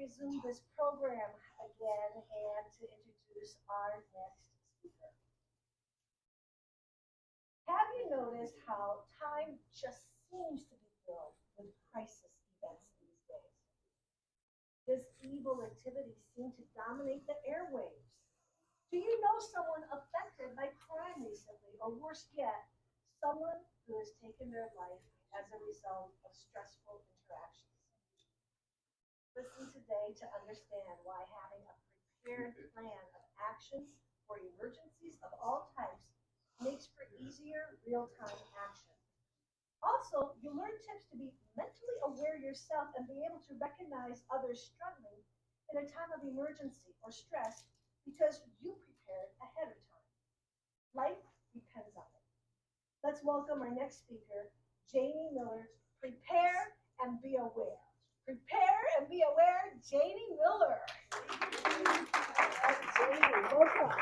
resume this program again and to introduce our next speaker. Have you noticed how time just seems to be filled with crisis events these days? Does evil activity seem to dominate the airwaves? Do you know someone affected by crime recently, or worse yet, someone who has taken their life as a result of stressful interactions? Listen today to understand why having a prepared plan of action for emergencies of all types makes for easier real-time action. Also, you learn tips to be mentally aware yourself and be able to recognize others struggling in a time of emergency or stress because you prepared ahead of time. Life depends on it. Let's welcome our next speaker, Jayne Miller. Prepare and be aware. Prepare and be aware, Jayne Miller. Jayne, welcome.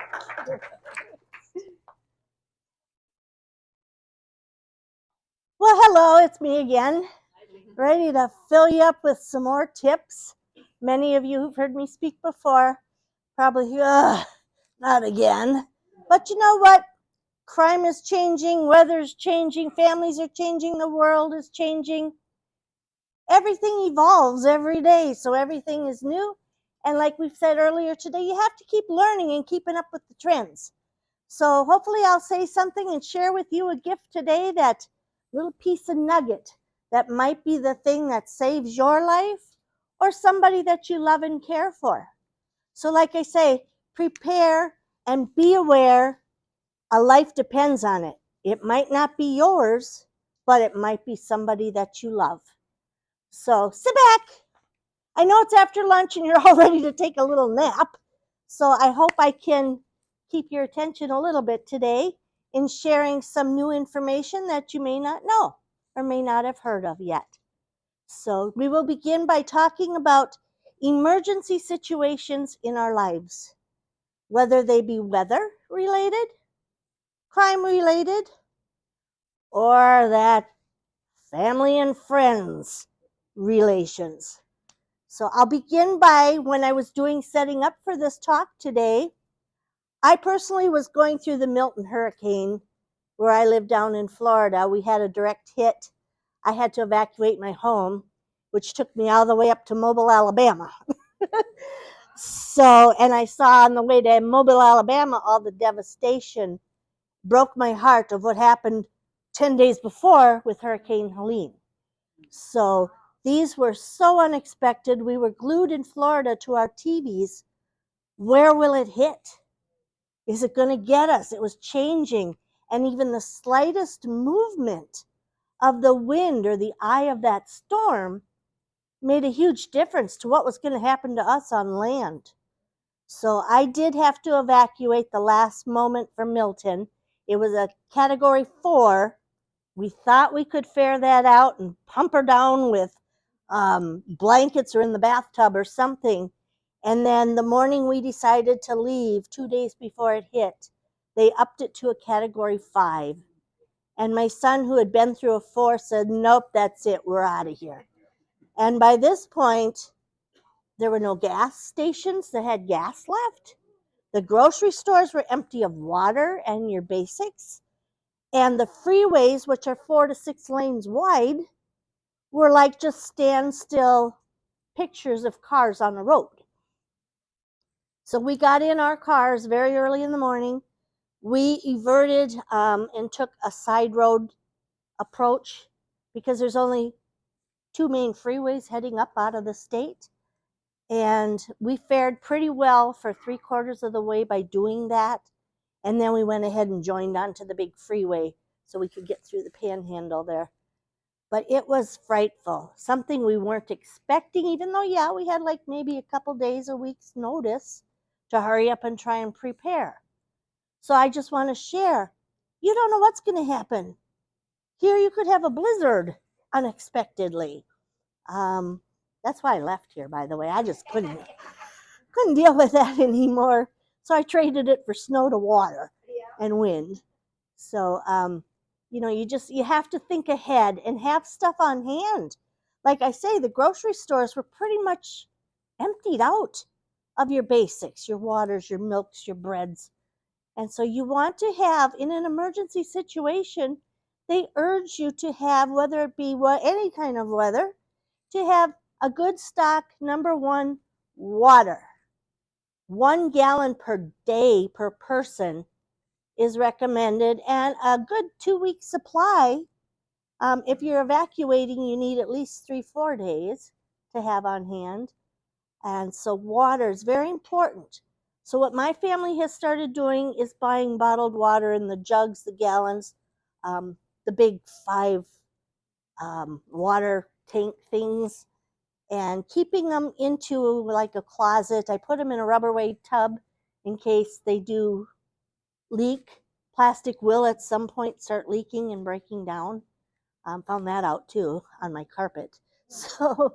Well, hello, it's me again, ready to fill you up with some more tips. Many of you who've heard me speak before probably, not again. But you know what? Crime is changing, weather's changing, families are changing, the world is changing. Everything evolves every day, so everything is new. And like we've said earlier today, you have to keep learning and keeping up with the trends. So hopefully I'll say something and share with you a gift today, that little piece of nugget that might be the thing that saves your life or somebody that you love and care for. So like I say, prepare and be aware. A life depends on it. It might not be yours, but it might be somebody that you love. So sit back. I know it's after lunch and you're all ready to take a little nap. So I hope I can keep your attention a little bit today in sharing some new information that you may not know or may not have heard of yet. So we will begin by talking about emergency situations in our lives, whether they be weather related, crime related, or that family and friends relations. So I'll begin by when I was setting up for this talk today. I personally was going through the Milton hurricane where I live down in Florida. We had a direct hit. I had to evacuate my home, which took me all the way up to Mobile, Alabama. And I saw on the way to Mobile, Alabama, all the devastation. Broke my heart of what happened 10 days before with Hurricane Helene. So these were so unexpected. We were glued in Florida to our TVs. Where will it hit? Is it going to get us? It was changing. And even the slightest movement of the wind or the eye of that storm made a huge difference to what was going to happen to us on land. So I did have to evacuate the last moment from Milton. It was a Category 4. We thought we could fare that out and pump her down with blankets or in the bathtub or something. And then the morning we decided to leave, 2 days before it hit, they upped it to a Category 5. And my son, who had been through a 4, said, nope, that's it, we're out of here. And by this point, there were no gas stations that had gas left. The grocery stores were empty of water and your basics. And the freeways, which are 4 to 6 lanes wide, were like just standstill pictures of cars on the road. So we got in our cars very early in the morning. We everted and took a side road approach because there's only 2 main freeways heading up out of the state. And we fared pretty well for 3/4 of the way by doing that. And then we went ahead and joined onto the big freeway so we could get through the panhandle there. But it was frightful, something we weren't expecting, even though, yeah, we had like maybe a couple days, a week's notice to hurry up and try and prepare. So I just want to share, you don't know what's going to happen. Here you could have a blizzard unexpectedly. That's why I left here, by the way. I just couldn't deal with that anymore. So I traded it for snow to water and wind. So, you have to think ahead and have stuff on hand. Like I say, the grocery stores were pretty much emptied out of your basics, your waters, your milks, your breads. And so you want to have, in an emergency situation, they urge you to have, whether it be any kind of weather, to have a good stock, number one, water. 1 gallon per day per person is recommended, and a good 2 week supply. If you're evacuating, you need at least 3-4 days to have on hand. And so water is very important. So what my family has started doing is buying bottled water in the jugs, the gallons, the big 5 water tank things, and keeping them into like a closet. I put them in a Rubbermaid tub in case they do leak. Plastic will at some point start leaking and breaking down. Found that out too on my carpet. So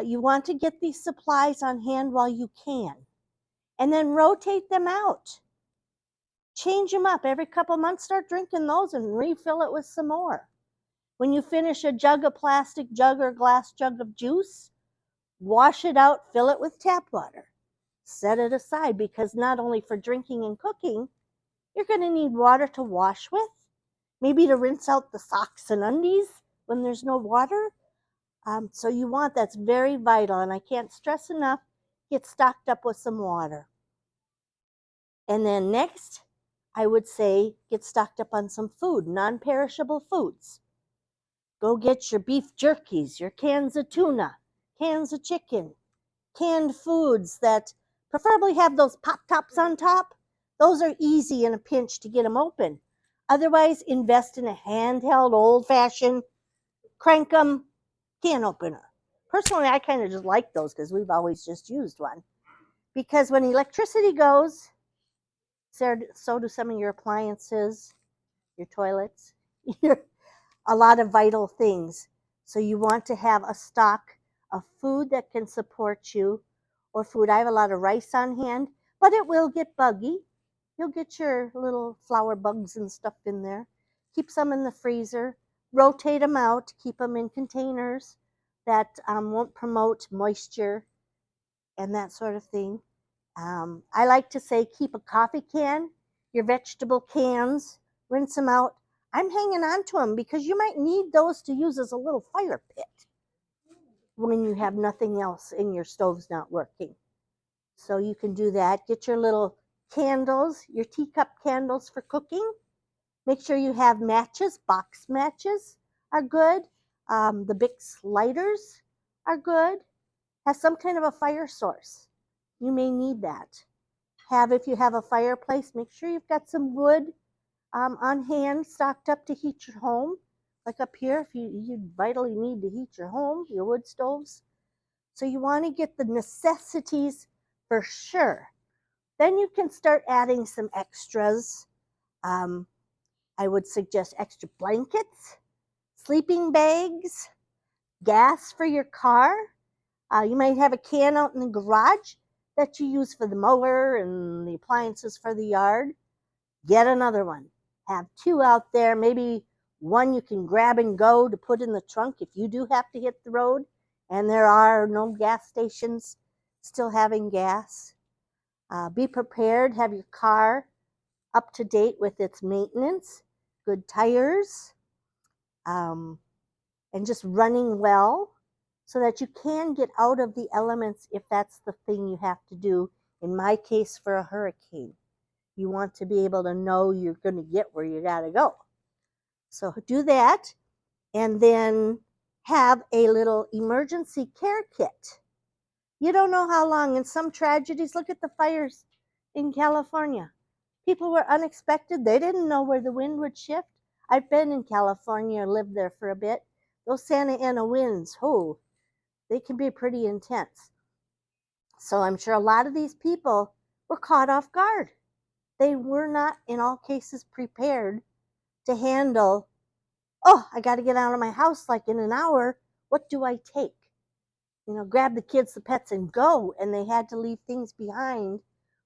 you want to get these supplies on hand while you can, and then rotate them out. Change them up every couple months. Start drinking those and refill it with some more. When you finish a plastic jug or glass jug of juice, wash it out, fill it with tap water. Set it aside, because not only for drinking and cooking, you're going to need water to wash with, maybe to rinse out the socks and undies when there's no water. So you want, that's very vital, and I can't stress enough, get stocked up with some water. And then next, I would say get stocked up on some food, non-perishable foods. Go get your beef jerkies, your cans of tuna, cans of chicken, canned foods that preferably have those pop tops on top. Those are easy in a pinch to get them open. Otherwise, invest in a handheld, old-fashioned, crank 'em can opener. Personally, I kind of just like those because we've always just used one. Because when electricity goes, so do some of your appliances, your toilets, a lot of vital things. So you want to have a stock of food that can support you, or food. I have a lot of rice on hand, but it will get buggy. You'll get your little flour bugs and stuff in there. Keep some in the freezer. Rotate them out. Keep them in containers that won't promote moisture and that sort of thing. I like to say keep a coffee can, your vegetable cans, rinse them out. I'm hanging on to them because you might need those to use as a little fire pit when you have nothing else and your stove's not working. So you can do that. Get your little candles, your teacup candles for cooking. Make sure you have matches. Box matches are good. The Bix lighters are good. Have some kind of a fire source. You may need that. If you have a fireplace, make sure you've got some wood on hand, stocked up to heat your home. Like up here, if you vitally need to heat your home, your wood stoves. So you want to get the necessities for sure. Then you can start adding some extras. I would suggest extra blankets, sleeping bags, gas for your car. You might have a can out in the garage that you use for the mower and the appliances for the yard. Get another one. Have 2 out there, maybe one you can grab and go to put in the trunk if you do have to hit the road and there are no gas stations still having gas. Be prepared. Have your car up to date with its maintenance, good tires, and just running well so that you can get out of the elements if that's the thing you have to do. In my case, for a hurricane, you want to be able to know you're going to get where you got to go. So do that, and then have a little emergency care kit. You don't know how long. In some tragedies, look at the fires in California. People were unexpected. They didn't know where the wind would shift. I've been in California, lived there for a bit. Those Santa Ana winds, they can be pretty intense. So I'm sure a lot of these people were caught off guard. They were not, in all cases, prepared to handle, I got to get out of my house like in an hour. What do I take? Grab the kids, the pets, and go. And they had to leave things behind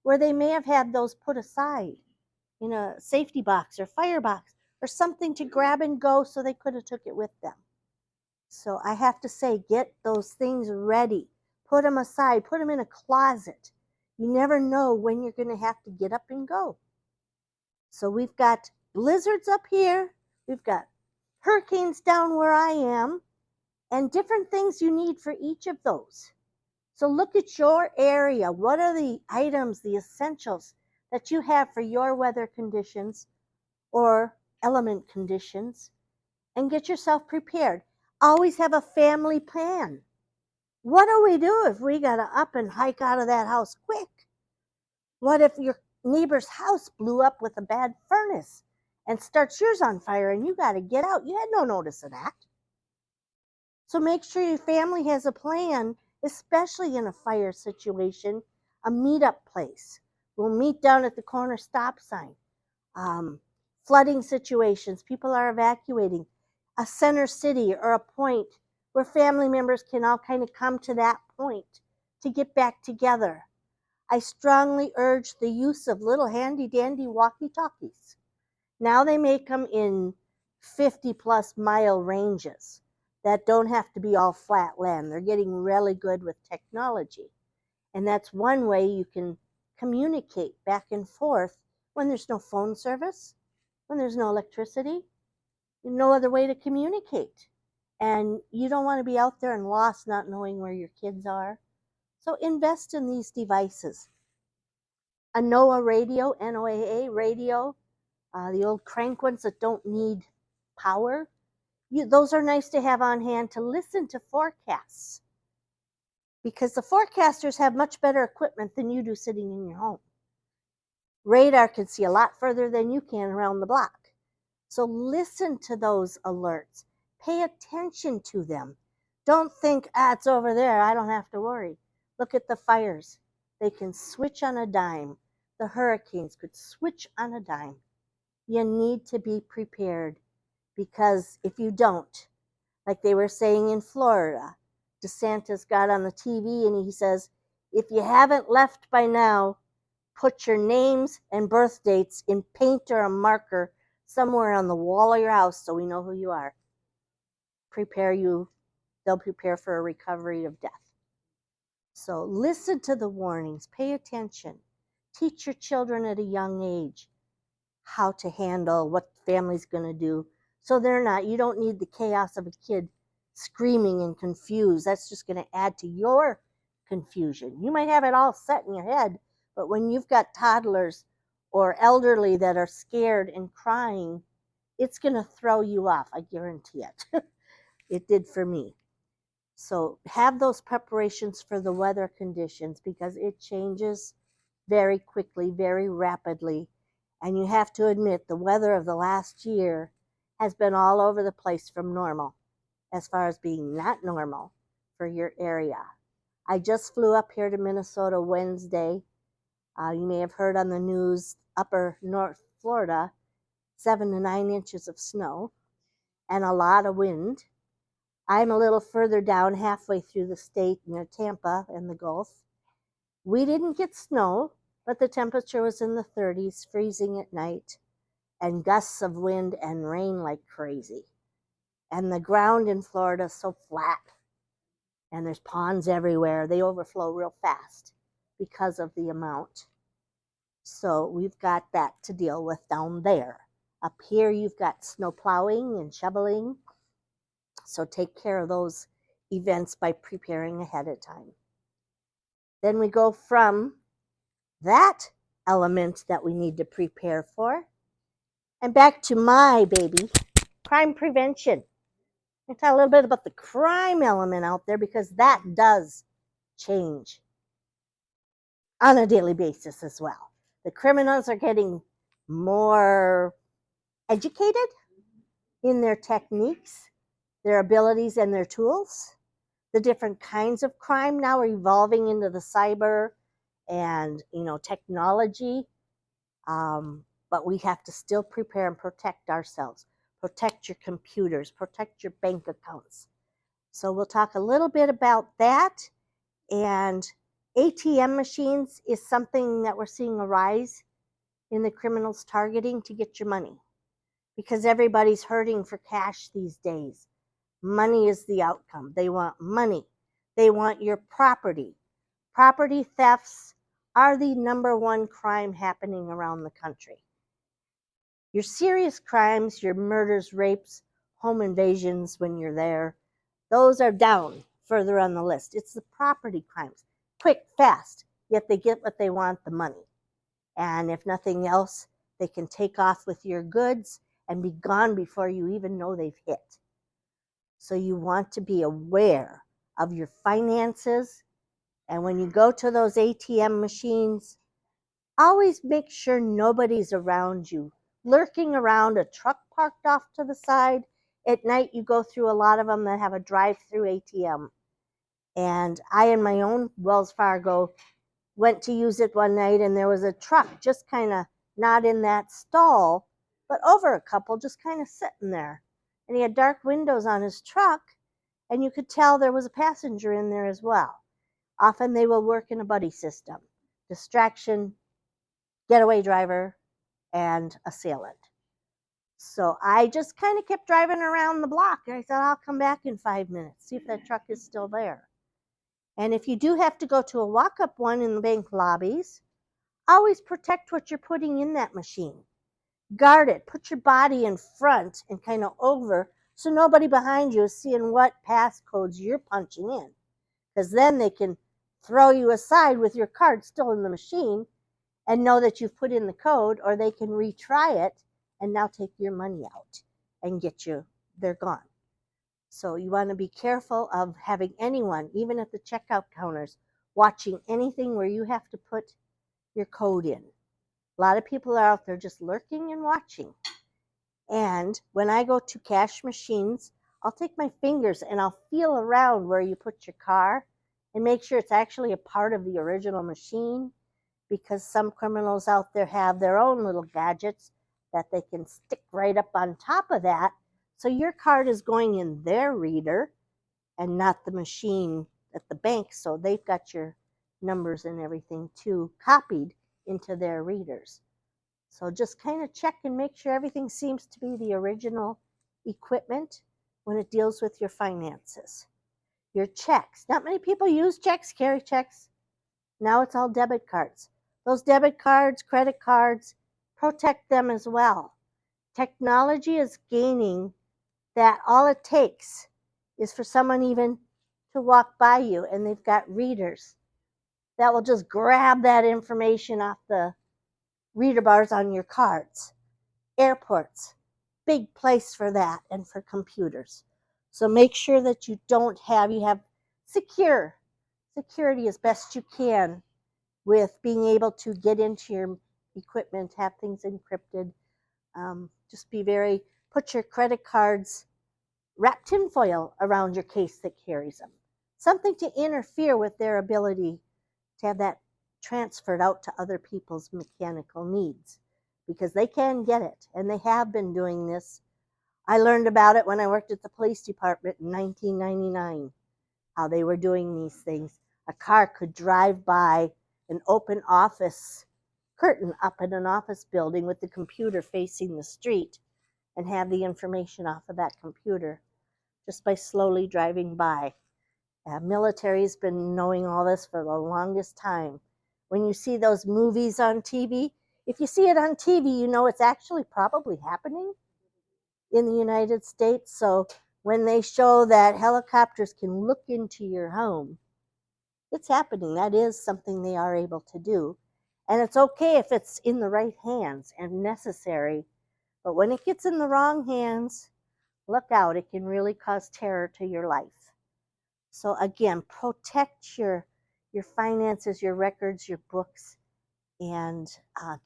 where they may have had those put aside in a safety box or firebox or something to grab and go, so they could have took it with them. So I have to say, get those things ready. Put them aside, put them in a closet. You never know when you're going to have to get up and go. So we've got blizzards up here, we've got hurricanes down where I am, and different things you need for each of those. So look at your area. What are the items, the essentials that you have for your weather conditions or element conditions, and get yourself prepared. Always have a family plan. What do we do if we got to up and hike out of that house quick? What if your neighbor's house blew up with a bad furnace and starts yours on fire and you got to get out? You had no notice of that. So make sure your family has a plan, especially in a fire situation, a meetup place. We'll meet down at the corner stop sign. Flooding situations, people are evacuating. A center city or a point where family members can all kind of come to that point to get back together. I strongly urge the use of little handy dandy walkie-talkies. Now they make them in 50+ mile ranges that don't have to be all flat land. They're getting really good with technology. And that's one way you can communicate back and forth when there's no phone service, when there's no electricity, no other way to communicate. And you don't want to be out there and lost, not knowing where your kids are. So invest in these devices. A NOAA radio, NOAA radio, the old crank ones that don't need power. Those are nice to have on hand to listen to forecasts, because the forecasters have much better equipment than you do sitting in your home. Radar can see a lot further than you can around the block. So listen to those alerts. Pay attention to them. Don't think, it's over there, I don't have to worry. Look at the fires. They can switch on a dime. The hurricanes could switch on a dime. You need to be prepared, because if you don't, like they were saying in Florida, DeSantis got on the TV and he says, if you haven't left by now, put your names and birth dates in paint or a marker somewhere on the wall of your house so we know who you are. They'll prepare for a recovery of death. So listen to the warnings, pay attention. Teach your children at a young age how to handle what family's going to do, so you don't need the chaos of a kid screaming and confused. That's just going to add to your confusion. You might have it all set in your head, but when you've got toddlers or elderly that are scared and crying, it's going to throw you off, I guarantee it. It did for me. So have those preparations for the weather conditions, because it changes very quickly, very rapidly. And you have to admit, the weather of the last year has been all over the place from normal, as far as being not normal for your area. I just flew up here to Minnesota Wednesday. You may have heard on the news, upper North Florida, 7 to 9 inches of snow and a lot of wind. I'm a little further down, halfway through the state, near Tampa and the Gulf. We didn't get snow, but the temperature was in the 30s, freezing at night, and gusts of wind and rain like crazy. And the ground in Florida is so flat, and there's ponds everywhere. They overflow real fast because of the amount. So we've got that to deal with down there. Up here, you've got snow plowing and shoveling. So take care of those events by preparing ahead of time. Then we go from that element that we need to prepare for and back to my baby, crime prevention. I'll talk a little bit about the crime element out there, because that does change on a daily basis as well. The criminals are getting more educated in their techniques, their abilities, and their tools. The different kinds of crime now are evolving into the cyber and technology. But we have to still prepare and protect ourselves. Protect your computers, protect your bank accounts. So we'll talk a little bit about that. And ATM machines is something that we're seeing a rise in the criminals targeting to get your money, because everybody's hurting for cash these days. Money is the outcome. They want money. They want your property. Property thefts are the number one crime happening around the country. Your serious crimes, your murders, rapes, home invasions when you're there, those are down further on the list. It's the property crimes. Quick, fast, yet they get what they want, the money. And if nothing else, they can take off with your goods and be gone before you even know they've hit. So you want to be aware of your finances. And when you go to those ATM machines, always make sure nobody's around you, lurking around, a truck parked off to the side. At night, you go through a lot of them that have a drive-through ATM. And I, in my own Wells Fargo, went to use it one night, and there was a truck just kind of not in that stall, but over a couple, just kind of sitting there. And he had dark windows on his truck, and you could tell there was a passenger in there as well. Often they will work in a buddy system: distraction, getaway driver, and assailant. So I just kind of kept driving around the block. And I thought, I'll come back in 5 minutes, see if that truck is still there. And if you do have to go to a walk-up one in the bank lobbies, always protect what you're putting in that machine. Guard it. Put your body in front and kind of over so nobody behind you is seeing what passcodes you're punching in. Because then they can throw you aside with your card still in the machine and know that you've put in the code, or they can retry it and now take your money out and get you, they're gone. So you want to be careful of having anyone, even at the checkout counters, watching anything where you have to put your code in. A lot of people are out there just lurking and watching. And when I go to cash machines, I'll take my fingers and I'll feel around where you put your car and make sure it's actually a part of the original machine, because some criminals out there have their own little gadgets that they can stick right up on top of that. So your card is going in their reader and not the machine at the bank. So they've got your numbers and everything too copied into their readers. So just kind of check and make sure everything seems to be the original equipment when it deals with your finances. Your checks. Not many people use checks, carry checks. Now it's all debit cards. Those debit cards, credit cards, protect them as well. Technology is gaining that all it takes is for someone even to walk by you, and they've got readers that will just grab that information off the reader bars on your cards. Airports, big place for that, and for computers. So make sure that you have security as best you can with being able to get into your equipment, have things encrypted. Just put your credit cards, wrap tinfoil around your case that carries them. Something to interfere with their ability to have that transferred out to other people's mechanical needs, because they can get it, and they have been doing this. I learned about it when I worked at the police department in 1999, how they were doing these things. A car could drive by an open office curtain up in an office building with the computer facing the street and have the information off of that computer just by slowly driving by. Military's been knowing all this for the longest time. When you see those movies on TV, if you see it on TV, you know it's actually probably happening in the United States. So when they show that helicopters can look into your home, it's happening. That is something they are able to do. And it's okay if it's in the right hands and necessary. But when it gets in the wrong hands, look out. It can really cause terror to your life. So again, protect your finances, your records, your books, and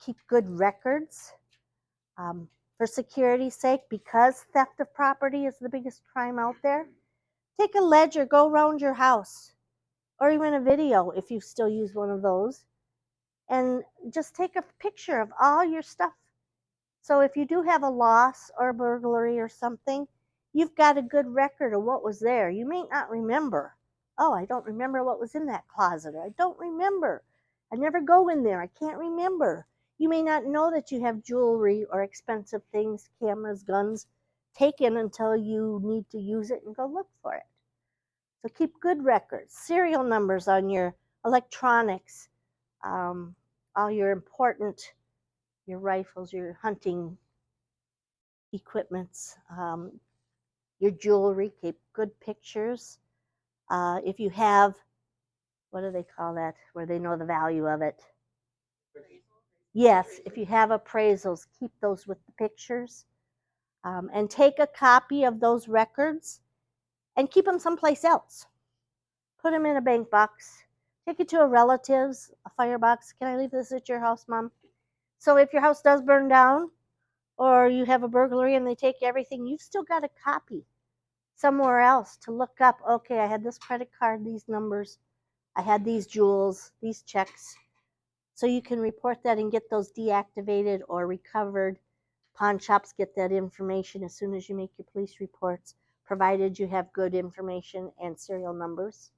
keep good records. For security's sake, because theft of property is the biggest crime out there, take a ledger, go around your house, or even a video if you still use one of those, and just take a picture of all your stuff. So if you do have a loss or a burglary or something, you've got a good record of what was there. You may not remember. Oh, I don't remember what was in that closet. Or I don't remember. I never go in there. I can't remember. You may not know that you have jewelry or expensive things, cameras, guns, taken until you need to use it and go look for it. So keep good records, serial numbers on your electronics, all your important, your rifles, your hunting equipments, your jewelry, keep good pictures. If you have, what do they call that, where they know the value of it? Yes, if you have appraisals, keep those with the pictures. And take a copy of those records and keep them someplace else. Put them in a bank box. Take it to a relative's, a firebox. Can I leave this at your house, Mom? So if your house does burn down or you have a burglary and they take everything, you've still got a copy somewhere else to look up. Okay, I had this credit card, these numbers. I had these jewels, these checks. So you can report that and get those deactivated or recovered. Pawn shops get that information as soon as you make your police reports, provided you have good information and serial numbers.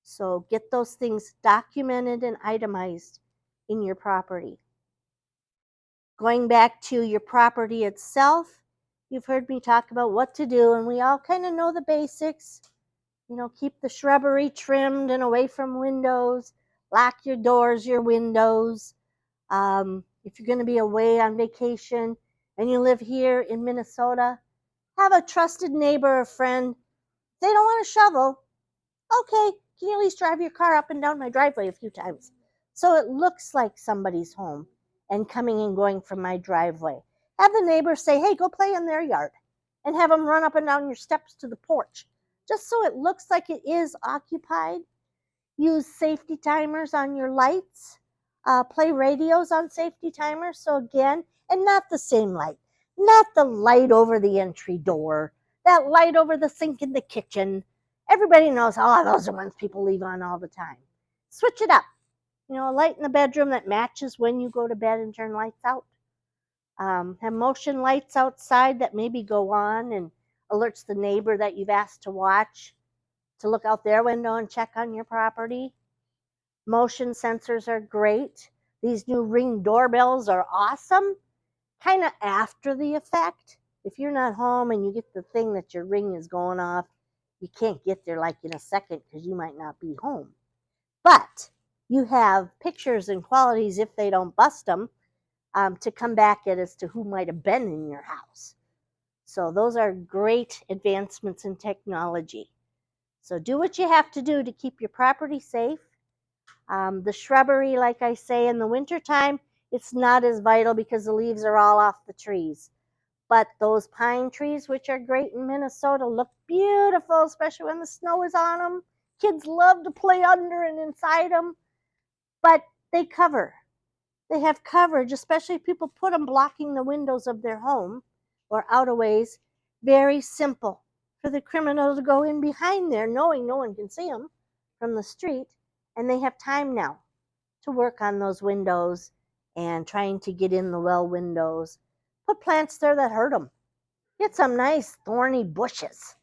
So get those things documented and itemized in your property. Going back to your property itself, you've heard me talk about what to do, and we all kind of know the basics. Keep the shrubbery trimmed and away from windows. Lock your doors, your windows. If you're going to be away on vacation and you live here in Minnesota, have a trusted neighbor or friend. If they don't want to shovel, okay, can you at least drive your car up and down my driveway a few times so it looks like somebody's home and coming and going from my driveway? Have the neighbors say, hey, go play in their yard, and have them run up and down your steps to the porch, just so it looks like it is occupied. Use safety timers on your lights. Play radios on safety timers. So again, and not the same light, not the light over the entry door, that light over the sink in the kitchen. Everybody knows, those are ones people leave on all the time. Switch it up. A light in the bedroom that matches when you go to bed and turn lights out. Have motion lights outside that maybe go on and alerts the neighbor that you've asked to watch to look out their window and check on your property. Motion sensors are great. These new Ring doorbells are awesome. Kind of after the effect. If you're not home and you get the thing that your Ring is going off, you can't get there like in a second because you might not be home. But you have pictures and qualities, if they don't bust them, to come back at as to who might have been in your house. So those are great advancements in technology. So do what you have to do to keep your property safe. The shrubbery, like I say, in the wintertime, it's not as vital because the leaves are all off the trees. But those pine trees, which are great in Minnesota, look beautiful, especially when the snow is on them. Kids love to play under and inside them. But they cover. They have coverage, especially if people put them blocking the windows of their home or out a ways. Very simple for the criminal to go in behind there, knowing no one can see them from the street. And they have time now to work on those windows and trying to get in the well windows. Put plants there that hurt them. Get some nice thorny bushes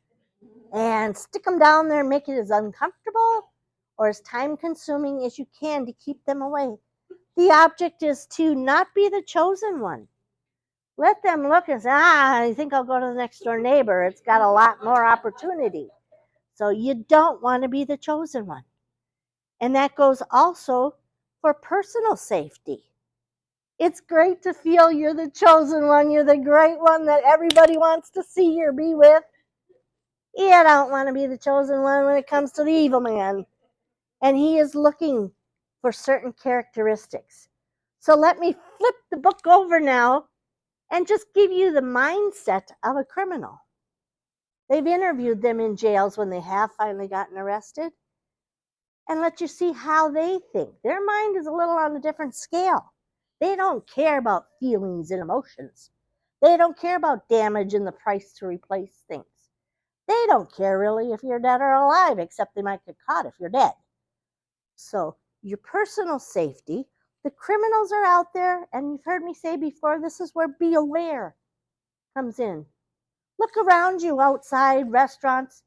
and stick them down there and make it as uncomfortable or as time consuming as you can to keep them away. The object is to not be the chosen one. Let them look and say, I think I'll go to the next door neighbor. It's got a lot more opportunity. So you don't want to be the chosen one. And that goes also for personal safety. It's great to feel you're the chosen one. You're the great one that everybody wants to see or be with. You don't want to be the chosen one when it comes to the evil man. And he is looking for certain characteristics. So let me flip the book over now and just give you the mindset of a criminal. They've interviewed them in jails when they have finally gotten arrested and let you see how they think. Their mind is a little on a different scale. They don't care about feelings and emotions. They don't care about damage and the price to replace things. They don't care really if you're dead or alive, except they might get caught if you're dead. So your personal safety, the criminals are out there, and you've heard me say before, this is where be aware comes in. Look around you outside restaurants.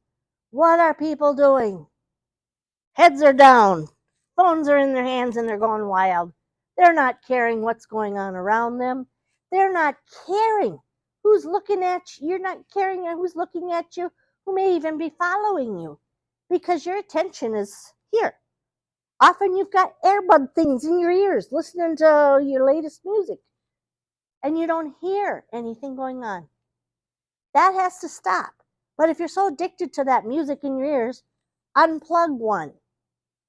What are people doing? Heads are down. Phones are in their hands and they're going wild. They're not caring what's going on around them. They're not caring who's looking at you. You're not caring who's looking at you, who may even be following you. because your attention is here. Often you've got earbud things in your ears listening to your latest music, and you don't hear anything going on. That has to stop. But if you're so addicted to that music in your ears, unplug one,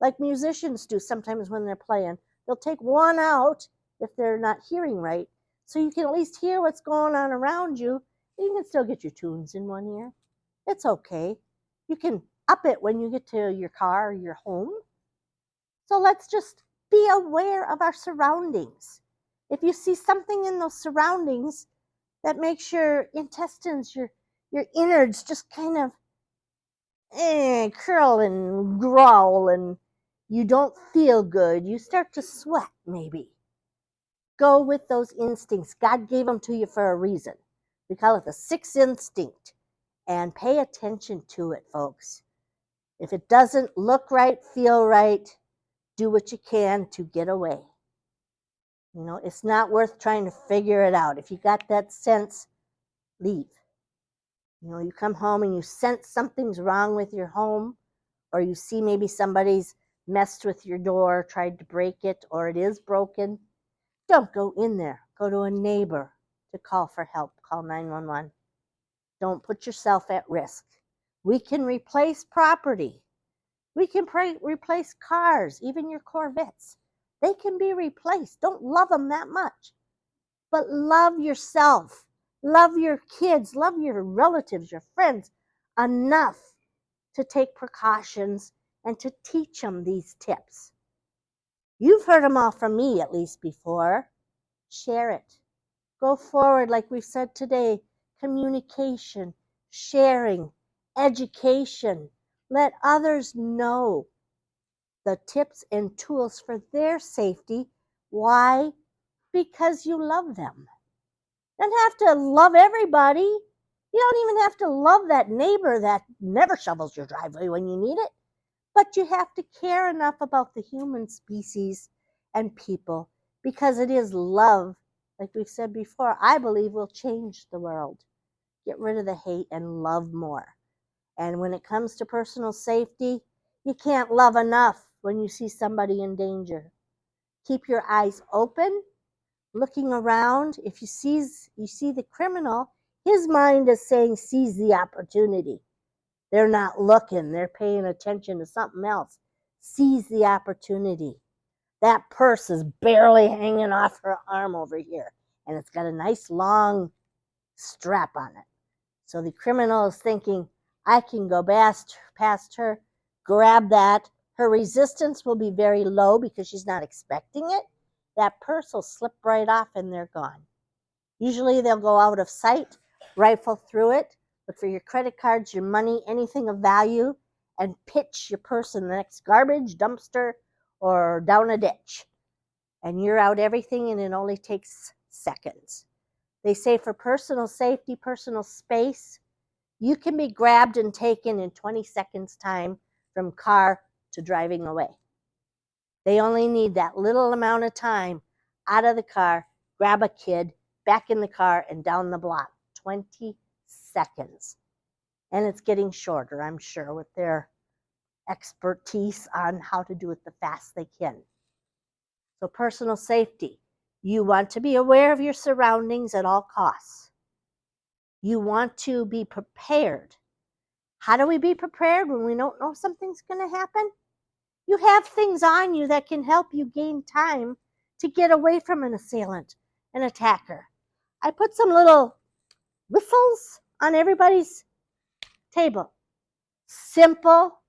like musicians do sometimes when they're playing. They'll take one out if they're not hearing right, so you can at least hear what's going on around you. You can still get your tunes in one ear. It's okay. You can up it when you get to your car or your home. So let's just be aware of our surroundings. If you see something in those surroundings that makes your intestines, your innards just kind of curl and growl and you don't feel good, you start to sweat maybe. Go with those instincts. God gave them to you for a reason. We call it the sixth instinct. And pay attention to it, folks. If it doesn't look right, feel right, do what you can to get away. You know, it's not worth trying to figure it out. If you got that sense, leave. You know, you come home and you sense something's wrong with your home, or you see maybe somebody's messed with your door, tried to break it, or it is broken. Don't go in there. Go to a neighbor to call for help. Call 911. Don't put yourself at risk. We can replace property. We can replace cars, even your Corvettes. They can be replaced. Don't love them that much. But love yourself. Love your kids. Love your relatives, your friends enough to take precautions and to teach them these tips. You've heard them all from me at least before. Share it. Go forward like we've said today. Communication, sharing, education. Let others know the tips and tools for their safety. Why? Because you love them. You don't have to love everybody. You don't even have to love that neighbor that never shovels your driveway when you need it. But you have to care enough about the human species and people, because it is love, like we've said before, I believe will change the world. Get rid of the hate and love more. And when it comes to personal safety, you can't love enough when you see somebody in danger. Keep your eyes open, looking around. If you see the criminal, his mind is saying seize the opportunity. They're not looking. They're paying attention to something else. Seize the opportunity. That purse is barely hanging off her arm over here, and it's got a nice long strap on it. So the criminal is thinking, I can go past her, grab that. Her resistance will be very low because she's not expecting it. That purse will slip right off and they're gone. Usually they'll go out of sight, rifle through it, look for your credit cards, your money, anything of value, and pitch your purse in the next garbage dumpster or down a ditch. And you're out everything, and it only takes seconds. They say for personal safety, personal space, you can be grabbed and taken in 20 seconds time from car to driving away. They only need that little amount of time out of the car, grab a kid, back in the car, and down the block. 20 seconds. And it's getting shorter, I'm sure, with their expertise on how to do it the fast they can. So personal safety. You want to be aware of your surroundings at all costs. You want to be prepared. How do we be prepared when we don't know something's going to happen? You have things on you that can help you gain time to get away from an assailant, an attacker. I put some little whistles on everybody's table. Simple,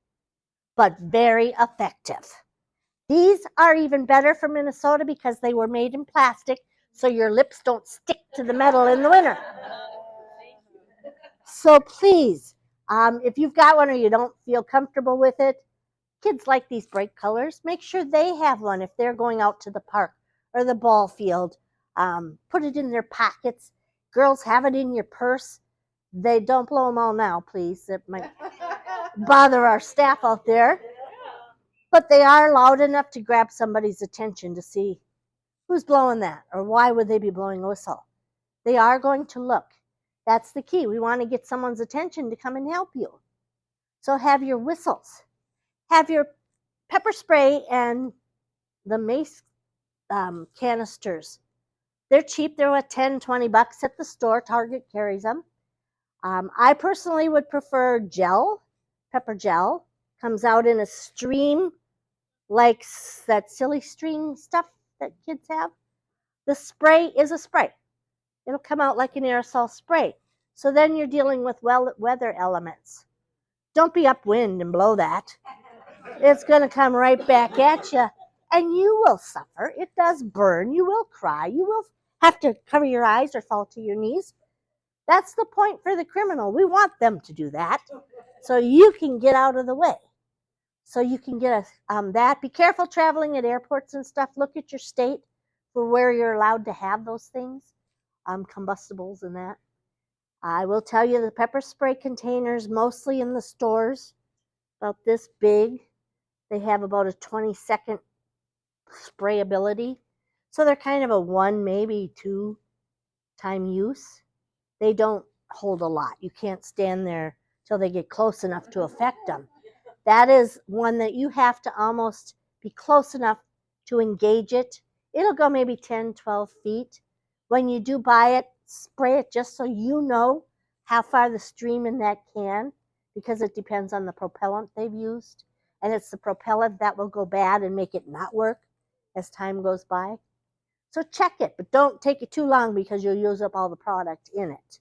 but very effective. These are even better for Minnesota because they were made in plastic, so your lips don't stick to the metal in the winter. So please, if you've got one or you don't feel comfortable with it, kids like these bright colors. Make sure they have one if they're going out to the park or the ball field. Put it in their pockets. Girls, have it in your purse. They don't blow them all now, please. It might bother our staff out there. But they are loud enough to grab somebody's attention to see who's blowing that or why would they be blowing a whistle. They are going to look. That's the key. We want to get someone's attention to come and help you. So have your whistles, have your pepper spray and the mace canisters. They're cheap. They're at $10-20 at the store. Target carries them. I personally would prefer gel, pepper gel. Comes out in a stream, like that silly string stuff that kids have. The spray is a spray. It'll come out like an aerosol spray. So then you're dealing with weather elements. Don't be upwind and blow that. It's going to come right back at you, and you will suffer. It does burn. You will cry. You will have to cover your eyes or fall to your knees. That's the point for the criminal. We want them to do that so you can get out of the way. So you can get that. Be careful traveling at airports and stuff. Look at your state for where you're allowed to have those things, combustibles and that. I will tell you the pepper spray containers, mostly in the stores, about this big. They have about a 20-second sprayability. So they're kind of a 1, maybe 2 time use. They don't hold a lot. You can't stand there till they get close enough to affect them. That is one that you have to almost be close enough to engage it. It'll go maybe 10, 12 feet. When you do buy it, spray it just so you know how far the stream in that can, because it depends on the propellant they've used. And it's the propellant that will go bad and make it not work as time goes by. So check it, but don't take it too long because you'll use up all the product in it.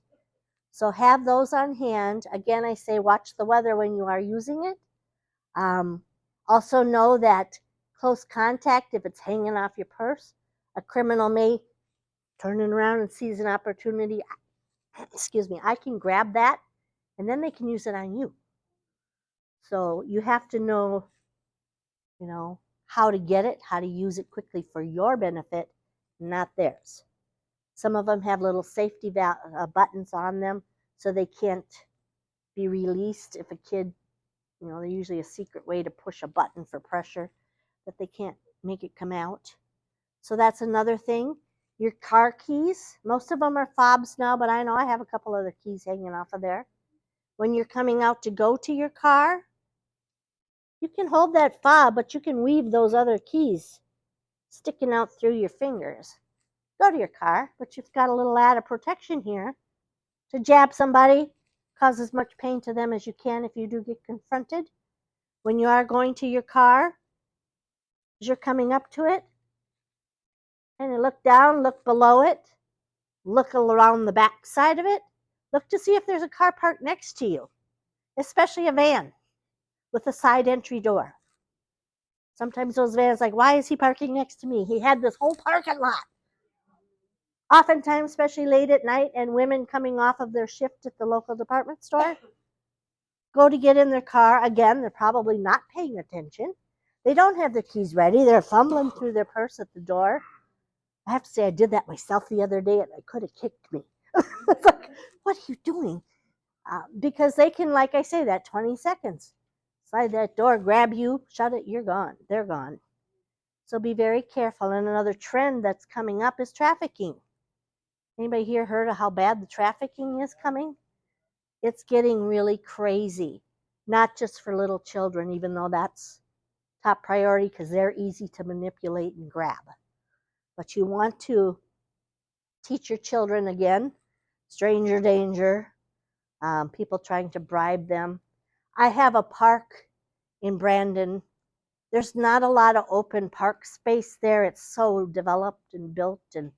So have those on hand. Again, I say watch the weather when you are using it. Also know that close contact, if it's hanging off your purse, a criminal may turn it around and seize an opportunity. Excuse me, I can grab that and then they can use it on you. So you have to know, how to get it, how to use it quickly for your benefit, not theirs. Some of them have little safety buttons on them so they can't be released if a kid, they're usually a secret way to push a button for pressure, that they can't make it come out. So that's another thing. Your car keys, most of them are fobs now, but I know I have a couple other keys hanging off of there. When you're coming out to go to your car, you can hold that fob, but you can weave those other keys sticking out through your fingers. Go to your car, but you've got a little added protection here to jab somebody, cause as much pain to them as you can if you do get confronted. When you are going to your car, as you're coming up to it, and you look down, look below it, look around the back side of it, look to see if there's a car parked next to you, especially a van with a side entry door. Sometimes those vans, like, why is he parking next to me? He had this whole parking lot. Oftentimes, especially late at night, and women coming off of their shift at the local department store, go to get in their car. Again, they're probably not paying attention. They don't have their keys ready. They're fumbling through their purse at the door. I have to say, I did that myself the other day, and it could have kicked me. It's like, what are you doing? Because they can, like I say, that 20 seconds. Slide that door, grab you, shut it, you're gone. They're gone. So be very careful. And another trend that's coming up is trafficking. Anybody here heard of how bad the trafficking is coming? It's getting really crazy. Not just for little children, even though that's top priority because they're easy to manipulate and grab. But you want to teach your children, again, stranger danger, people trying to bribe them. I have a park in Brandon. There's not a lot of open park space there. It's so developed and built and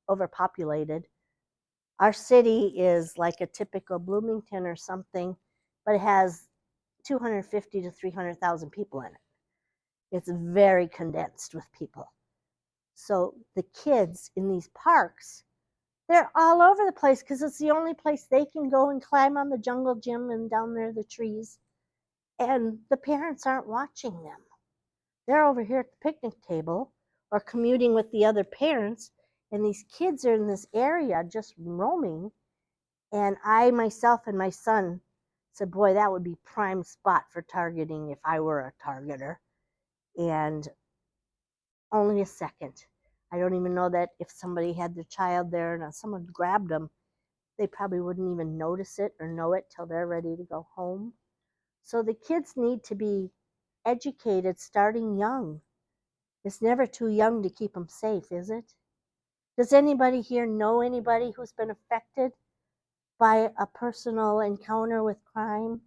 overpopulated. Our city is like a typical Bloomington or something, but it has 250 to 300,000 people in it. It's very condensed with people. So the kids in these parks, they're all over the place because it's the only place they can go and climb on the jungle gym and down there the trees. And the parents aren't watching them. They're over here at the picnic table or commuting with the other parents, and these kids are in this area just roaming. And I myself and my son said, boy, that would be prime spot for targeting if I were a targeter. And only a second. I don't even know that if somebody had their child there and someone grabbed them, they probably wouldn't even notice it or know it till they're ready to go home. So the kids need to be educated starting young. It's never too young to keep them safe, is it? Does anybody here know anybody who's been affected by a personal encounter with crime?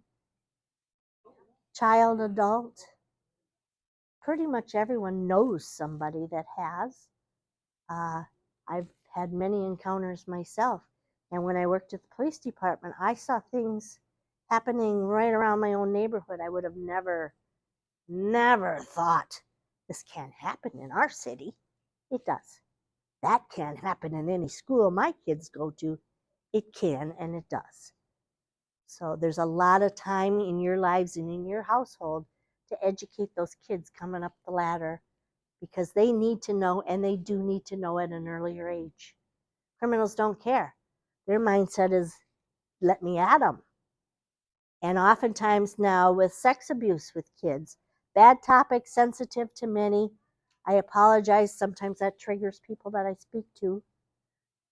Child, adult? Pretty much everyone knows somebody that has. I've had many encounters myself. And when I worked at the police department, I saw things happening right around my own neighborhood. I would have never thought this can't happen in our city. It does. That can't happen in any school my kids go to. It can, and it does. So there's a lot of time in your lives and in your household to educate those kids coming up the ladder, because they need to know, and they do need to know at an earlier age. Criminals don't care. Their mindset is, let me at them. And oftentimes now with sex abuse with kids, bad topic, sensitive to many. I apologize. Sometimes that triggers people that I speak to.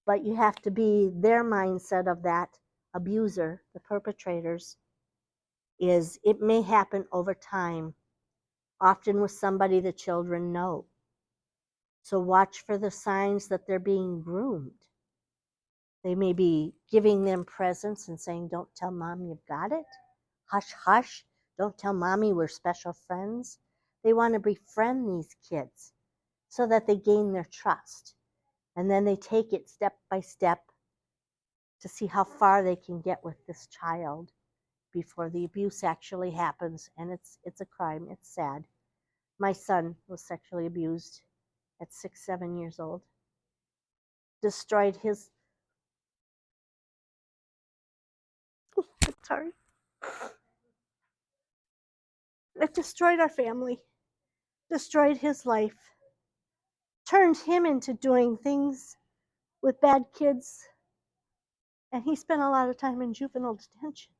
But you have to be their mindset of that abuser, the perpetrators, is it may happen over time, often with somebody the children know. So watch for the signs that they're being groomed. They may be giving them presents and saying, don't tell mom you've got it. Hush, hush. Don't tell mommy we're special friends. They want to befriend these kids so that they gain their trust. And then they take it step by step to see how far they can get with this child before the abuse actually happens. And it's a crime. It's sad. My son was sexually abused at 6, 7 years old. Destroyed his, sorry. It destroyed our family, destroyed his life, turned him into doing things with bad kids, and he spent a lot of time in juvenile detention.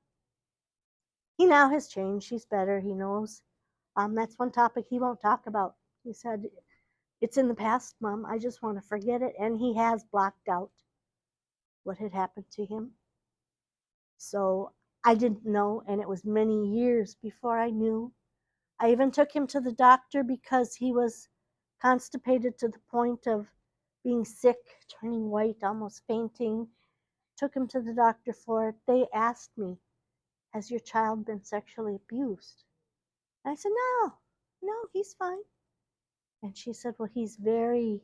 He now has changed. He's better. He knows. That's one topic he won't talk about. He said, it's in the past, Mom. I just want to forget it. And he has blocked out what had happened to him. So I didn't know, and it was many years before I knew. I even took him to the doctor because he was constipated to the point of being sick, turning white, almost fainting. Took him to the doctor for it. They asked me, has your child been sexually abused? And I said, no, he's fine. And she said, well, he's very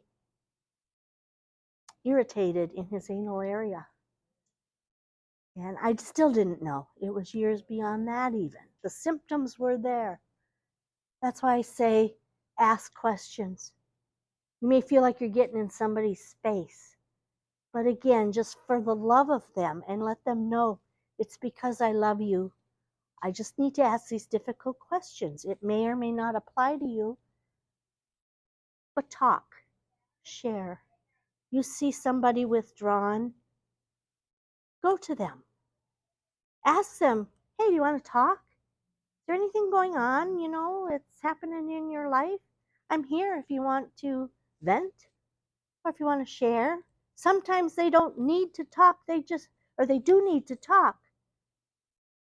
irritated in his anal area. And I still didn't know. It was years beyond that even. The symptoms were there. That's why I say, ask questions. You may feel like you're getting in somebody's space. But again, just for the love of them, and let them know it's because I love you. I just need to ask these difficult questions. It may or may not apply to you, but talk, share. You see somebody withdrawn, go to them. Ask them, hey, do you want to talk? Is there anything going on, it's happening in your life? I'm here if you want to vent or if you want to share. Sometimes they don't need to talk, they do need to talk.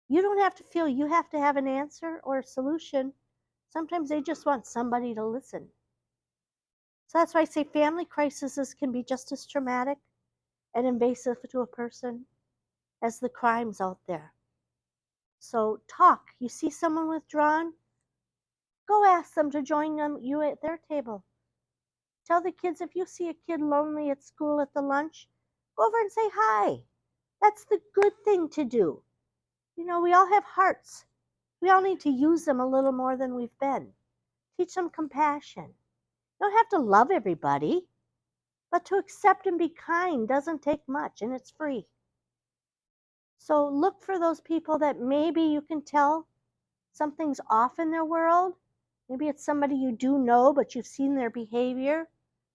You don't have to feel you have to have an answer or a solution. Sometimes they just want somebody to listen. So that's why I say family crises can be just as traumatic and invasive to a person as the crimes out there. So talk. You see someone withdrawn? Go ask them to join you at their table. Tell the kids if you see a kid lonely at school at the lunch, go over and say hi. That's the good thing to do. We all have hearts. We all need to use them a little more than we've been. Teach them compassion. You don't have to love everybody, but to accept and be kind doesn't take much, and it's free. So look for those people that maybe you can tell something's off in their world. Maybe it's somebody you do know, but you've seen their behavior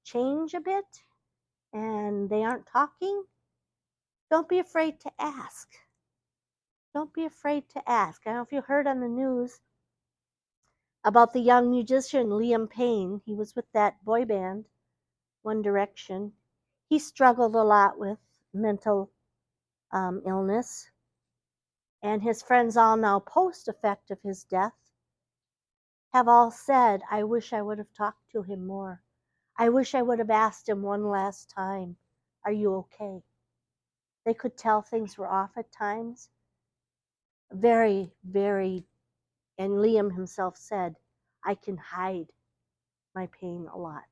change a bit and they aren't talking. Don't be afraid to ask. Don't be afraid to ask. I don't know if you heard on the news about the young musician Liam Payne. He was with that boy band, One Direction. He struggled a lot with mental illness. And his friends all now post effect of his death have all said, I wish I would have talked to him more. I wish I would have asked him one last time, are you okay? They could tell things were off at times. Very, very, and Liam himself said, I can hide my pain a lot.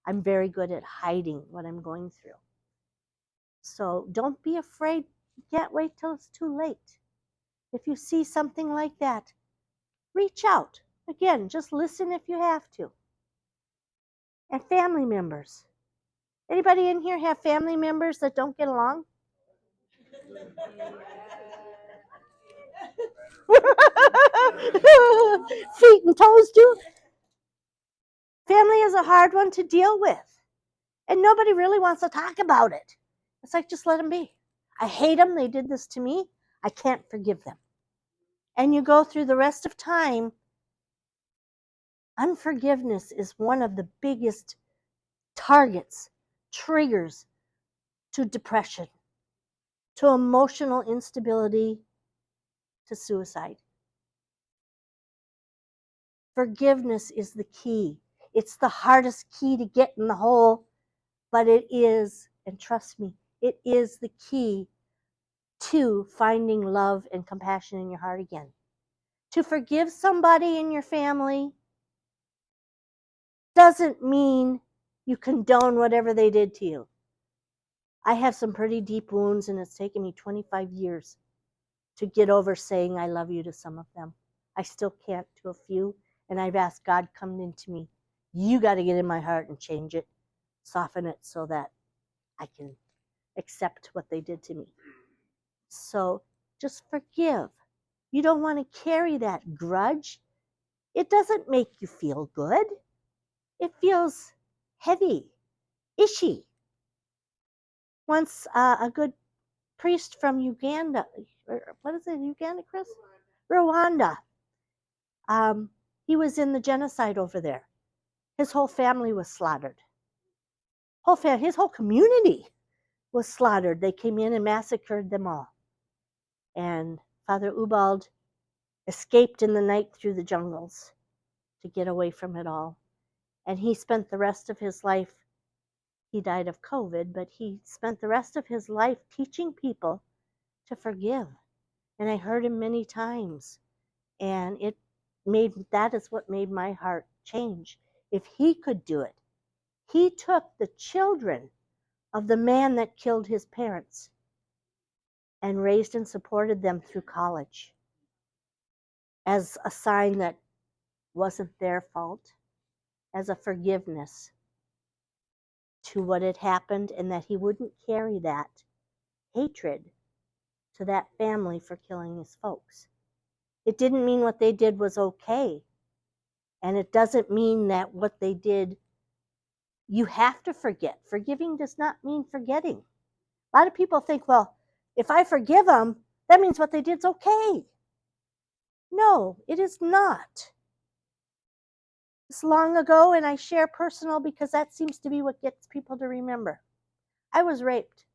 I'm very good at hiding what I'm going through. So don't be afraid. You can't wait till it's too late. If you see something like that, reach out. Again, just listen if you have to. And family members. Anybody in here have family members that don't get along? Feet and toes do. Family is a hard one to deal with. And nobody really wants to talk about it. It's like, just let them be. I hate them. They did this to me. I can't forgive them. And you go through the rest of time. Unforgiveness is one of the biggest targets, triggers to depression, to emotional instability, to suicide. Forgiveness is the key. It's the hardest key to get in the hole, but it is, and trust me, it is the key to finding love and compassion in your heart again. To forgive somebody in your family doesn't mean you condone whatever they did to you. I have some pretty deep wounds, and it's taken me 25 years to get over saying I love you to some of them. I still can't to a few, and I've asked God, come into me. You got to get in my heart and change it, soften it so that I can accept what they did to me. So just forgive. You don't want to carry that grudge. It doesn't make you feel good. It feels heavy, ishy. Once a good priest from Uganda, or what is it, Uganda, Chris? Rwanda. He was in the genocide over there. His whole family was slaughtered. His whole community was slaughtered. They came in and massacred them all. And Father Ubald escaped in the night through the jungles to get away from it all. And he spent the rest of his life, he died of COVID, but he spent the rest of his life teaching people to forgive. And I heard him many times. And that is what made my heart change. If he could do it, he took the children of the man that killed his parents and raised and supported them through college as a sign that wasn't their fault, as a forgiveness to what had happened, and that he wouldn't carry that hatred to that family for killing his folks. It didn't mean what they did was okay. And it doesn't mean that what they did, you have to forget. Forgiving does not mean forgetting. A lot of people think, well, if I forgive them, that means what they did is okay. No, it is not. It's long ago, and I share personal because that seems to be what gets people to remember. I was raped.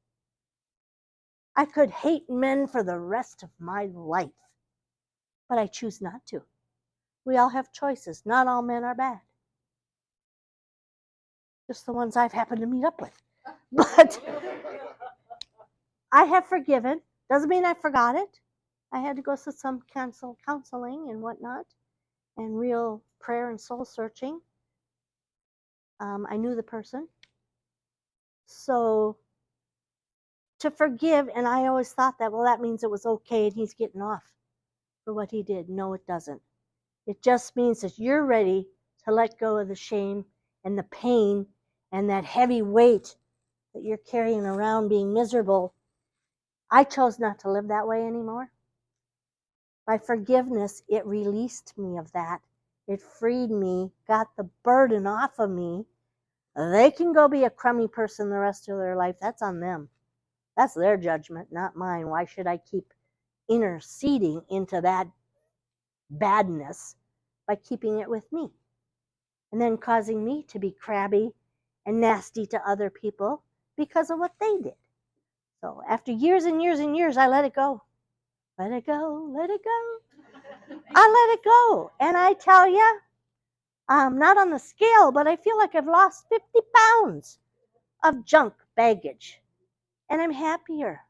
I could hate men for the rest of my life, but I choose not to. We all have choices. Not all men are bad. Just the ones I've happened to meet up with. But I have forgiven. Doesn't mean I forgot it. I had to go through some counseling and whatnot, and real prayer and soul searching. I knew the person. So to forgive, and I always thought that, well, that means it was okay and he's getting off for what he did. No, it doesn't. It just means that you're ready to let go of the shame and the pain and that heavy weight that you're carrying around being miserable. I chose not to live that way anymore. By forgiveness, it released me of that. It freed me, got the burden off of me. They can go be a crummy person the rest of their life. That's on them. That's their judgment, not mine. Why should I keep interceding into that badness by keeping it with me? And then causing me to be crabby and nasty to other people because of what they did. So after years and years and years, I let it go. Let it go, let it go. I let it go. And I tell you, not on the scale, but I feel like I've lost 50 pounds of junk baggage. And I'm happier.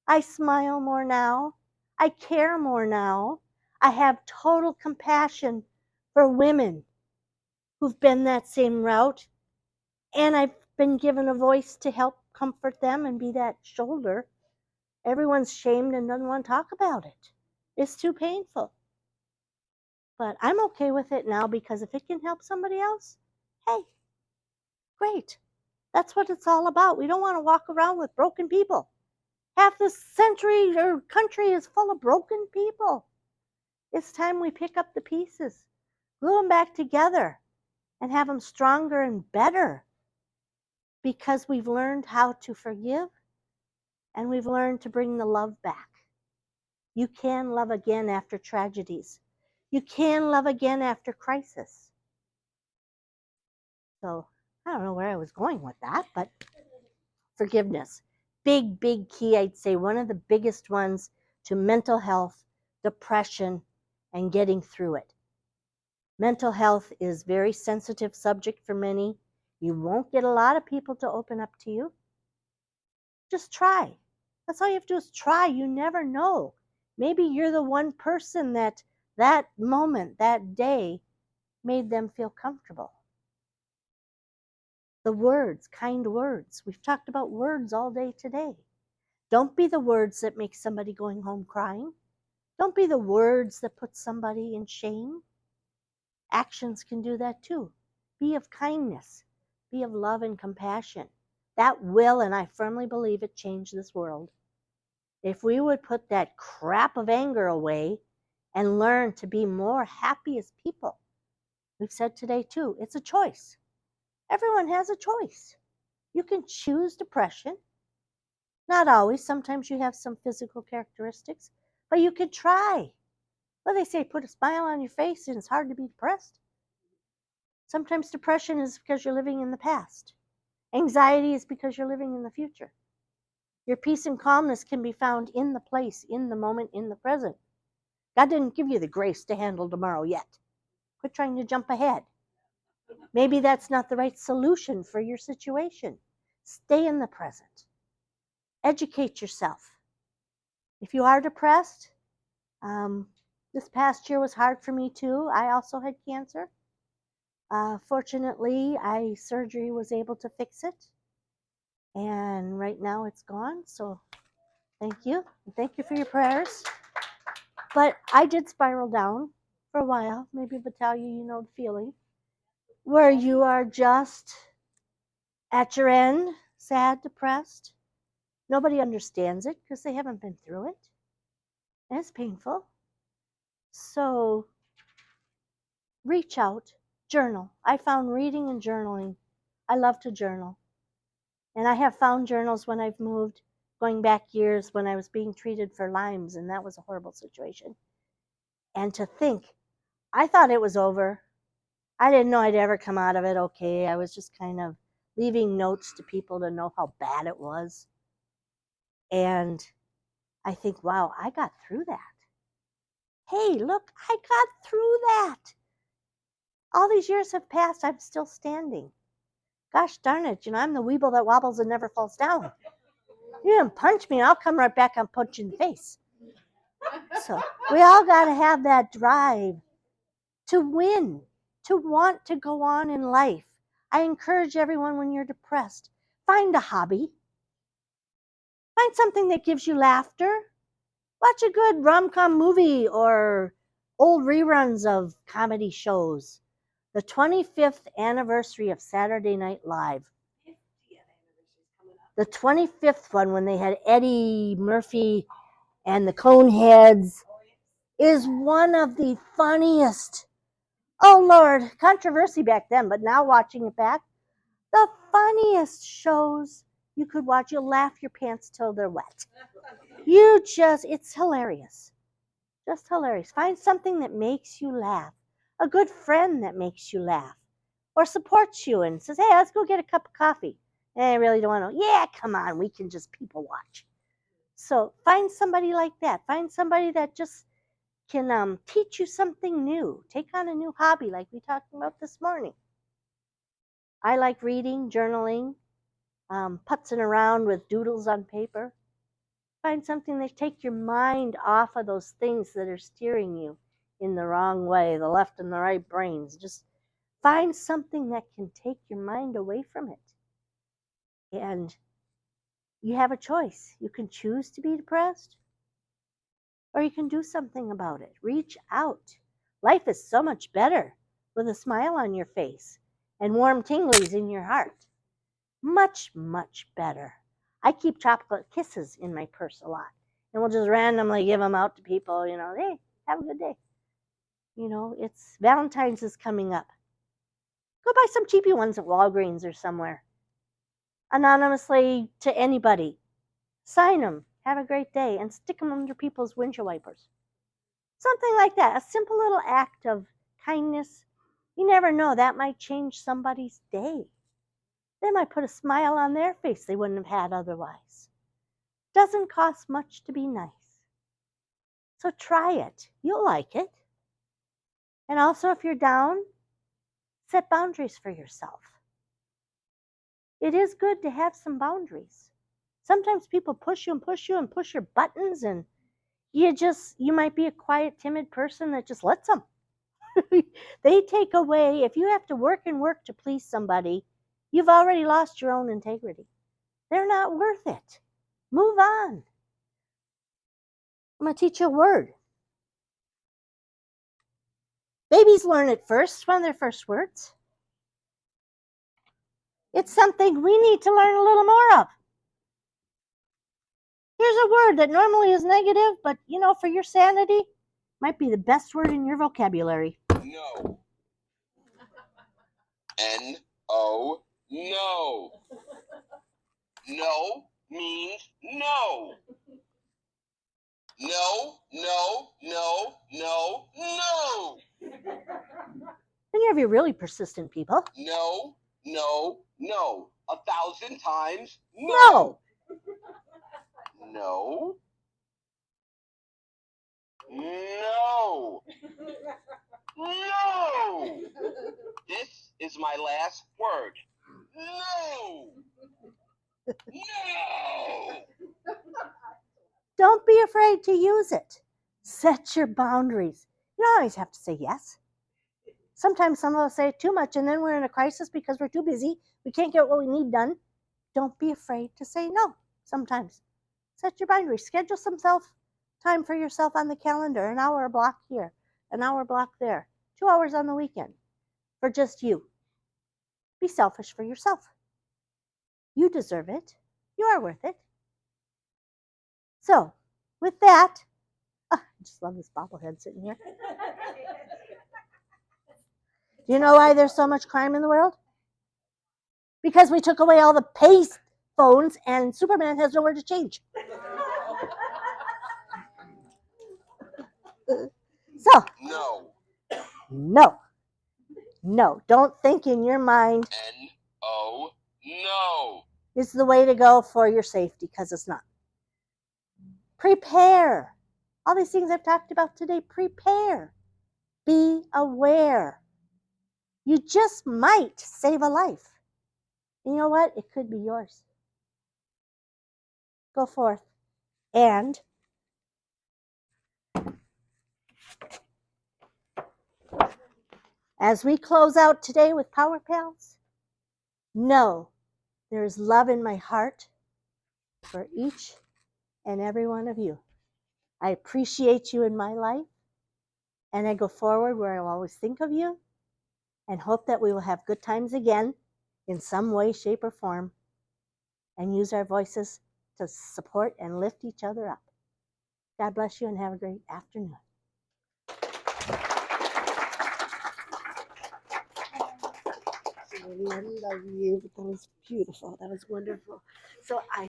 I smile more now. I care more now. I have total compassion for women who've been that same route. And I've been given a voice to help comfort them and be that shoulder. Everyone's shamed and doesn't want to talk about it. It's too painful. But I'm okay with it now because if it can help somebody else, hey, great. That's what it's all about. We don't want to walk around with broken people. Half the century or country is full of broken people. It's time we pick up the pieces, glue them back together, and have them stronger and better because we've learned how to forgive and we've learned to bring the love back. You can love again after tragedies. You can love again after crisis. So I don't know where I was going with that, but forgiveness. Big, big key, I'd say one of the biggest ones to mental health, depression, and getting through it. Mental health is a very sensitive subject for many. You won't get a lot of people to open up to you. Just try. That's all you have to do is try. You never know. Maybe you're the one person that moment, that day, made them feel comfortable. The words, kind words. We've talked about words all day today. Don't be the words that make somebody going home crying. Don't be the words that put somebody in shame. Actions can do that too. Be of kindness. Be of love and compassion. That will, and I firmly believe it, change this world. If we would put that crap of anger away and learn to be more happy as people. We've said today too, it's a choice. Everyone has a choice. You can choose depression. Not always. Sometimes you have some physical characteristics, but you could try. Well, they say put a smile on your face and it's hard to be depressed. Sometimes depression is because you're living in the past. Anxiety is because you're living in the future. Your peace and calmness can be found in the place, in the moment, in the present. God didn't give you the grace to handle tomorrow yet. Quit trying to jump ahead. Maybe that's not the right solution for your situation. Stay in the present. Educate yourself. If you are depressed, this past year was hard for me too. I also had cancer. Fortunately, surgery was able to fix it. And right now it's gone. So thank you. Thank you for your prayers. But I did spiral down for a while. Maybe Vitalia, you know the feeling. Where you are just at your end, sad, depressed. Nobody understands it because they haven't been through it. And it's painful. So reach out, journal. I found reading and journaling. I love to journal. And I have found journals when I've moved, going back years when I was being treated for Lyme's, and that was a horrible situation. And to think, I thought it was over. I didn't know I'd ever come out of it okay. I was just kind of leaving notes to people to know how bad it was. And I think, wow, I got through that. Hey, look, I got through that. All these years have passed, I'm still standing. Gosh darn it, I'm the weeble that wobbles and never falls down. You didn't punch me, I'll come right back and punch you in the face. So we all got to have that drive to win, to want to go on in life. I encourage everyone when you're depressed, find a hobby. Find something that gives you laughter. Watch a good rom-com movie or old reruns of comedy shows. The 25th anniversary of Saturday Night Live. The 25th one when they had Eddie Murphy and the Coneheads is one of the funniest. Oh Lord, controversy back then, but now watching it back, the funniest shows you could watch. You'll laugh your pants till they're wet. It's hilarious. Just hilarious. Find something that makes you laugh. A good friend that makes you laugh. Or supports you and says, hey, let's go get a cup of coffee. Hey, I really don't want to. Yeah, come on, we can just people watch. So find somebody like that. Find somebody that just can teach you something new. Take on a new hobby like we talked about this morning. I like reading, journaling, putzing around with doodles on paper. Find something that take your mind off of those things that are steering you in the wrong way, the left and the right brains. Just find something that can take your mind away from it. And you have a choice. You can choose to be depressed, or you can do something about it. Reach out. Life is so much better with a smile on your face and warm tinglies in your heart. Much, much better. I keep chocolate kisses in my purse a lot, and we'll just randomly give them out to people, hey, have a good day. It's Valentine's is coming up. Go buy some cheapy ones at Walgreens or somewhere. Anonymously to anybody. Sign them. Have a great day, and stick them under people's windshield wipers. Something like that. A simple little act of kindness. You never know. That might change somebody's day. They might put a smile on their face they wouldn't have had otherwise. Doesn't cost much to be nice. So try it. You'll like it. And also, if you're down, set boundaries for yourself. It is good to have some boundaries. Sometimes people push you and push you and push your buttons, and you might be a quiet, timid person that just lets them. They take away, if you have to work and work to please somebody, you've already lost your own integrity. They're not worth it. Move on. I'm going to teach you a word. Babies learn it first. It's one of their first words. It's something we need to learn a little more of. Here's a word that normally is negative, but for your sanity, might be the best word in your vocabulary. No. N-O, no. No means no. No, no, no, no, no. Then you have your really persistent people. No, no, no. 1,000 times No. No. No. No. This is my last word. No. No. Don't be afraid to use it. Set your boundaries. You don't always have to say yes. Sometimes some of us say too much, and then we're in a crisis because we're too busy. We can't get what we need done. Don't be afraid to say no sometimes. Set your boundaries. Schedule some time for yourself on the calendar. An hour block here, an hour block there, 2 hours on the weekend for just you. Be selfish for yourself. You deserve it. You are worth it. So, with that, I just love this bobblehead sitting here. Do you know why there's so much crime in the world? Because we took away all the pay phones and Superman has nowhere to change. So, no, don't think in your mind N-O, no. is the way to go for your safety, because it's not. Prepare. All these things I've talked about today, prepare. Be aware. You just might save a life. And you know what? It could be yours. Go forth. And as we close out today with Power Pals, know there is love in my heart for each and every one of you. I appreciate you in my life, and I go forward where I will always think of you and hope that we will have good times again in some way, shape, or form, and use our voices to support and lift each other up. God bless you and have a great afternoon. I love you. That was beautiful. That was wonderful. So I